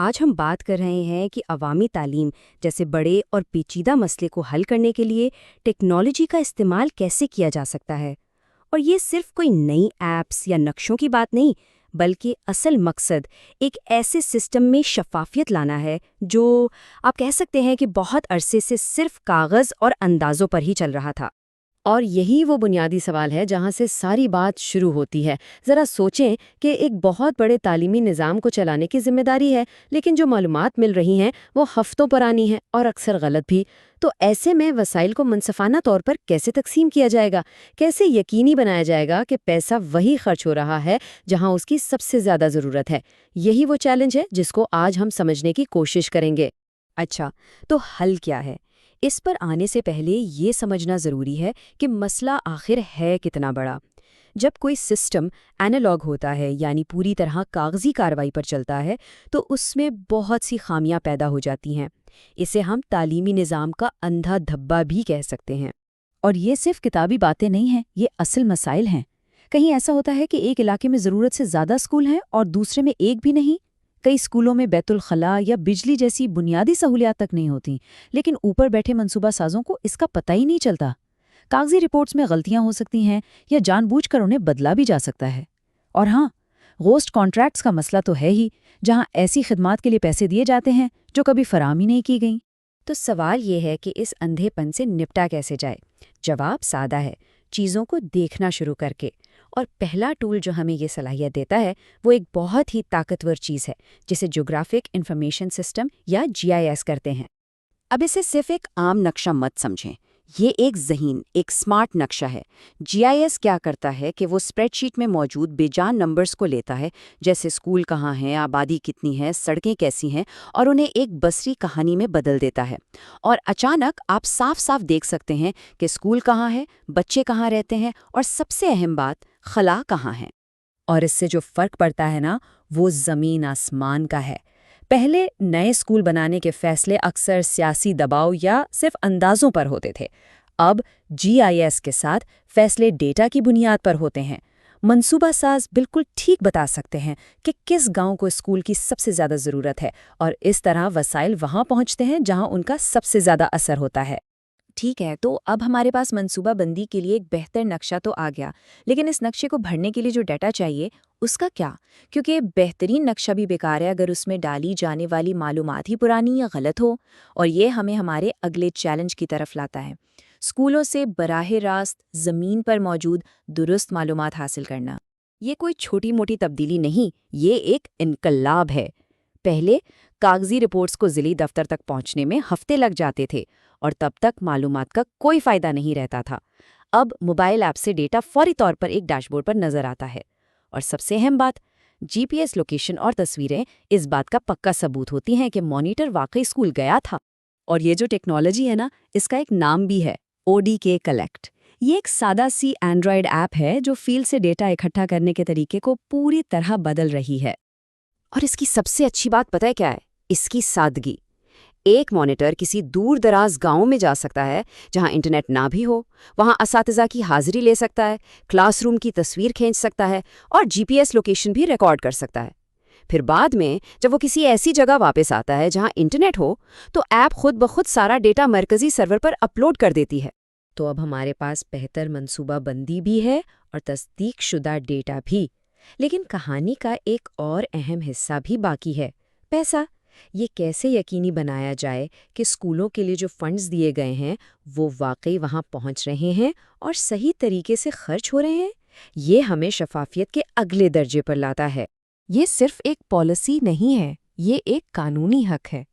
آج ہم بات کر رہے ہیں کہ عوامی تعلیم جیسے بڑے اور پیچیدہ مسئلے کو حل کرنے کے لیے ٹیکنالوجی کا استعمال کیسے کیا جا سکتا ہے۔ اور یہ صرف کوئی نئی ایپس یا نقشوں کی بات نہیں، بلکہ اصل مقصد ایک ایسے سسٹم میں شفافیت لانا ہے جو آپ کہہ سکتے ہیں کہ بہت عرصے سے صرف کاغذ اور اندازوں پر ہی چل رہا تھا۔ اور یہی وہ بنیادی سوال ہے جہاں سے ساری بات شروع ہوتی ہے۔ ذرا سوچیں کہ ایک بہت بڑے تعلیمی نظام کو چلانے کی ذمہ داری ہے، لیکن جو معلومات مل رہی ہیں وہ ہفتوں پرانی ہیں اور اکثر غلط بھی۔ تو ایسے میں وسائل کو منصفانہ طور پر کیسے تقسیم کیا جائے گا؟ کیسے یقینی بنایا جائے گا کہ پیسہ وہی خرچ ہو رہا ہے جہاں اس کی سب سے زیادہ ضرورت ہے؟ یہی وہ چیلنج ہے جس کو آج ہم سمجھنے کی کوشش کریں گے۔ اچھا، تو حل کیا ہے؟ اس پر آنے سے پہلے یہ سمجھنا ضروری ہے کہ مسئلہ آخر ہے کتنا بڑا۔ جب کوئی سسٹم اینالوگ ہوتا ہے، یعنی پوری طرح کاغذی کارروائی پر چلتا ہے، تو اس میں بہت سی خامیاں پیدا ہو جاتی ہیں۔ اسے ہم تعلیمی نظام کا اندھا دھبا بھی کہہ سکتے ہیں۔ اور یہ صرف کتابی باتیں نہیں ہیں، یہ اصل مسائل ہیں۔ کہیں ایسا ہوتا ہے کہ ایک علاقے میں ضرورت سے زیادہ اسکول ہیں اور دوسرے میں ایک بھی نہیں۔ کئی اسکولوں میں بیت الخلاء یا بجلی جیسی بنیادی سہولیات تک نہیں ہوتی، لیکن اوپر بیٹھے منصوبہ سازوں کو اس کا پتہ ہی نہیں چلتا۔ کاغذی رپورٹس میں غلطیاں ہو سکتی ہیں یا جان بوجھ کر انہیں بدلا بھی جا سکتا ہے۔ اور ہاں، غوسٹ کانٹریکٹس کا مسئلہ تو ہے ہی، جہاں ایسی خدمات کے لیے پیسے دیے جاتے ہیں جو کبھی فراہم ہی نہیں کی گئیں۔ تو سوال یہ ہے کہ اس اندھے پن سے نپٹا کیسے جائے؟ جواب سادہ ہے، چیزوں کو دیکھنا شروع کر کے۔ اور پہلا ٹول جو ہمیں یہ صلاحیت دیتا ہے وہ ایک بہت ہی طاقتور چیز ہے، جسے جغرافک انفارمیشن سسٹم یا GIS کرتے ہیں۔ اب اسے صرف ایک عام نقشہ مت سمجھیں، یہ ایک ذہین، ایک سمارٹ نقشہ ہے۔ GIS کیا کرتا ہے کہ وہ اسپریڈ شیٹ میں موجود بے جان نمبرز کو لیتا ہے، جیسے اسکول کہاں ہیں، آبادی کتنی ہے، سڑکیں کیسی ہیں، اور انہیں ایک بصری کہانی میں بدل دیتا ہے۔ اور اچانک آپ صاف صاف دیکھ سکتے ہیں کہ اسکول کہاں ہے، بچے کہاں رہتے ہیں، اور سب سے اہم بات، خلا کہاں ہے۔ اور اس سے جو فرق پڑتا ہے نا، وہ زمین آسمان کا ہے۔ پہلے نئے اسکول بنانے کے فیصلے اکثر سیاسی دباؤ یا صرف اندازوں پر ہوتے تھے۔ اب GIS کے ساتھ فیصلے ڈیٹا کی بنیاد پر ہوتے ہیں۔ منصوبہ ساز بالکل ٹھیک بتا سکتے ہیں کہ کس گاؤں کو اسکول کی سب سے زیادہ ضرورت ہے، اور اس طرح وسائل وہاں پہنچتے ہیں جہاں ان کا سب سے زیادہ اثر ہوتا ہے۔ ٹھیک ہے، تو اب ہمارے پاس منصوبہ بندی کے لیے ایک بہتر نقشہ تو آ گیا، لیکن اس نقشے کو بھرنے کے لیے جو ڈیٹا چاہیے اس کا کیا؟ کیونکہ بہترین نقشہ بھی بیکار ہے اگر اس میں ڈالی جانے والی معلومات ہی پرانی یا غلط ہو۔ اور یہ ہمیں ہمارے اگلے چیلنج کی طرف لاتا ہے، اسکولوں سے براہ راست زمین پر موجود درست معلومات حاصل کرنا۔ یہ کوئی چھوٹی موٹی تبدیلی نہیں، یہ ایک انقلاب ہے۔ پہلے کاغذی رپورٹس کو ضلعی دفتر تک پہنچنے میں ہفتے لگ جاتے تھے، اور تب تک معلومات کا کوئی فائدہ نہیں رہتا تھا۔ اب موبائل ایپ سے ڈیٹا فوری طور پر ایک ڈیش بورڈ پر نظر آتا ہے۔ اور سب سے اہم بات، GPS لوکیشن اور تصویریں اس بات کا پکا ثبوت ہوتی ہیں کہ مانیٹر واقعی اسکول گیا تھا۔ اور یہ جو ٹیکنالوجی ہے نا، اس کا ایک نام بھی ہے، ODK کلیکٹ۔ یہ ایک سادہ سی اینڈرائیڈ ایپ ہے جو فیلڈ سے ڈیٹا اکٹھا کرنے کے طریقے کو پوری طرح بدل رہی ہے۔ اور اس کی سب سے اچھی بات پتہ ہے کیا ہے؟ اس کی سادگی۔ ایک مانیٹر کسی دور دراز گاؤں میں جا سکتا ہے جہاں انٹرنیٹ نہ بھی ہو، وہاں اساتذہ کی حاضری لے سکتا ہے، کلاس روم کی تصویر کھینچ سکتا ہے، اور GPS لوکیشن بھی ریکارڈ کر سکتا ہے۔ پھر بعد میں جب وہ کسی ایسی جگہ واپس آتا ہے جہاں انٹرنیٹ ہو، تو ایپ خود بخود سارا ڈیٹا مرکزی سرور پر اپلوڈ کر دیتی ہے۔ تو اب ہمارے پاس بہتر منصوبہ بندی بھی ہے اور تصدیق شدہ ڈیٹا بھی۔ لیکن کہانی کا ایک اور اہم حصہ بھی باقی ہے، پیسہ۔ یہ کیسے یقینی بنایا جائے کہ اسکولوں کے لیے جو فنڈز دیے گئے ہیں وہ واقعی وہاں پہنچ رہے ہیں اور صحیح طریقے سے خرچ ہو رہے ہیں؟ یہ ہمیں شفافیت کے اگلے درجے پر لاتا ہے۔ یہ صرف ایک پالیسی نہیں ہے، یہ ایک قانونی حق ہے۔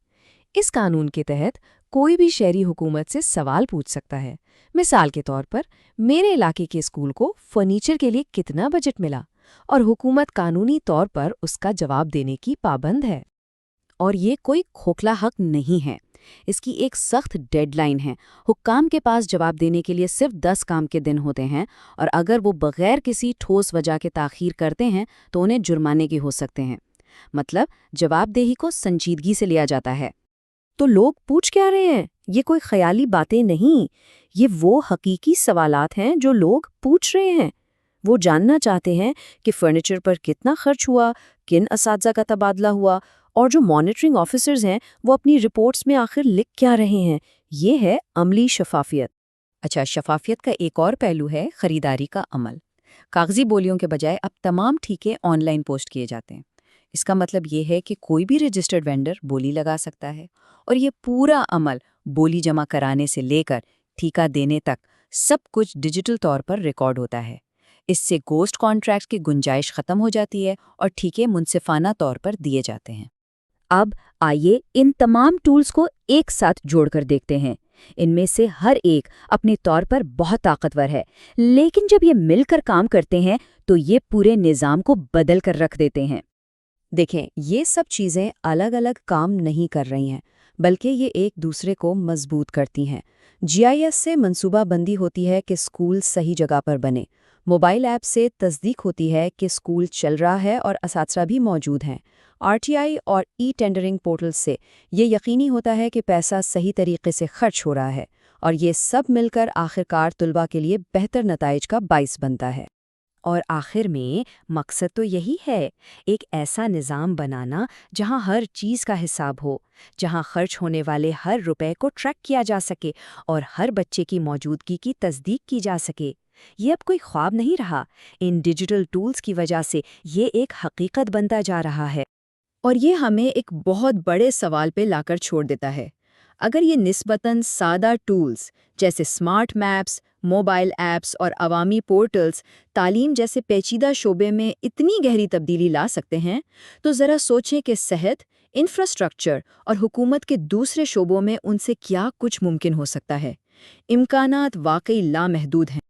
اس قانون کے تحت کوئی بھی شہری حکومت سے سوال پوچھ سکتا ہے۔ مثال کے طور پر، میرے علاقے کے اسکول کو فرنیچر کے لیے کتنا بجٹ ملا، اور حکومت قانونی طور پر اس کا جواب دینے کی پابند ہے۔ اور یہ کوئی کھوکھلا حق نہیں ہے، اس کی ایک سخت ڈیڈ لائن ہے۔ حکام کے پاس جواب دینے کے لیے صرف 10 کام کے دن ہوتے ہیں، اور اگر وہ بغیر کسی ٹھوس وجہ کے تاخیر کرتے ہیں تو انہیں جرمانے کے ہو سکتے ہیں۔ مطلب جواب دہی کو سنجیدگی سے لیا جاتا ہے۔ تو لوگ پوچھ کیا رہے ہیں؟ یہ کوئی خیالی باتیں نہیں، یہ وہ حقیقی سوالات ہیں جو لوگ پوچھ رہے ہیں۔ وہ جاننا چاہتے ہیں کہ فرنیچر پر کتنا خرچ ہوا، کن اساتذہ کا تبادلہ ہوا، اور جو مانیٹرنگ آفیسرز ہیں وہ اپنی رپورٹس میں آخر لکھ کیا رہے ہیں، یہ ہے عملی شفافیت۔ اچھا، شفافیت کا ایک اور پہلو ہے خریداری کا عمل۔ کاغذی بولیوں کے بجائے اب تمام ٹھیکے آن لائن پوسٹ کیے جاتے ہیں۔ اس کا مطلب یہ ہے کہ کوئی بھی رجسٹرڈ وینڈر بولی لگا سکتا ہے، اور یہ پورا عمل بولی جمع کرانے سے لے کر ٹھیکہ دینے تک سب کچھ ڈیجیٹل طور پر ریکارڈ ہوتا ہے۔ اس سے گوسٹ کانٹریکٹس کی گنجائش ختم ہو جاتی ہے اور ٹھیکے منصفانہ طور پر دیے جاتے ہیں۔ اب آئیے ان تمام ٹولز کو ایک ساتھ جوڑ کر دیکھتے ہیں۔ ان میں سے ہر ایک اپنے طور پر بہت طاقتور ہے، لیکن جب یہ مل کر کام کرتے ہیں تو یہ پورے نظام کو بدل کر رکھ دیتے ہیں۔ دیکھیں، یہ سب چیزیں الگ الگ کام نہیں کر رہی ہیں، بلکہ یہ ایک دوسرے کو مضبوط کرتی ہیں۔ GIS سے منصوبہ بندی ہوتی ہے کہ اسکول صحیح جگہ پر بنے، موبائل ایپ سے تصدیق ہوتی ہے کہ اسکول چل رہا ہے اور اساتذہ بھی موجود ہیں، RTI اور ٹینڈرنگ پورٹل سے یہ یقینی ہوتا ہے کہ پیسہ صحیح طریقے سے خرچ ہو رہا ہے، اور یہ سب مل کر آخرکار طلباء کے لیے بہتر نتائج کا باعث بنتا ہے۔ اور آخر میں مقصد تو یہی ہے، ایک ایسا نظام بنانا جہاں ہر چیز کا حساب ہو، جہاں خرچ ہونے والے ہر روپے کو ٹریک کیا جا سکے اور ہر بچے کی موجودگی کی تصدیق کی جا سکے۔ یہ اب کوئی خواب نہیں رہا، ان ڈیجیٹل ٹولز کی وجہ سے یہ ایک حقیقت بنتا جا رہا ہے۔ اور یہ ہمیں ایک بہت بڑے سوال پہ لا کر چھوڑ دیتا ہے۔ اگر یہ نسبتاً سادہ ٹولز جیسے اسمارٹ میپس، موبائل ایپس اور عوامی پورٹلز تعلیم جیسے پیچیدہ شعبے میں اتنی گہری تبدیلی لا سکتے ہیں، تو ذرا سوچیں کہ صحت، انفراسٹرکچر اور حکومت کے دوسرے شعبوں میں ان سے کیا کچھ ممکن ہو سکتا ہے۔ امکانات واقعی لامحدود ہیں۔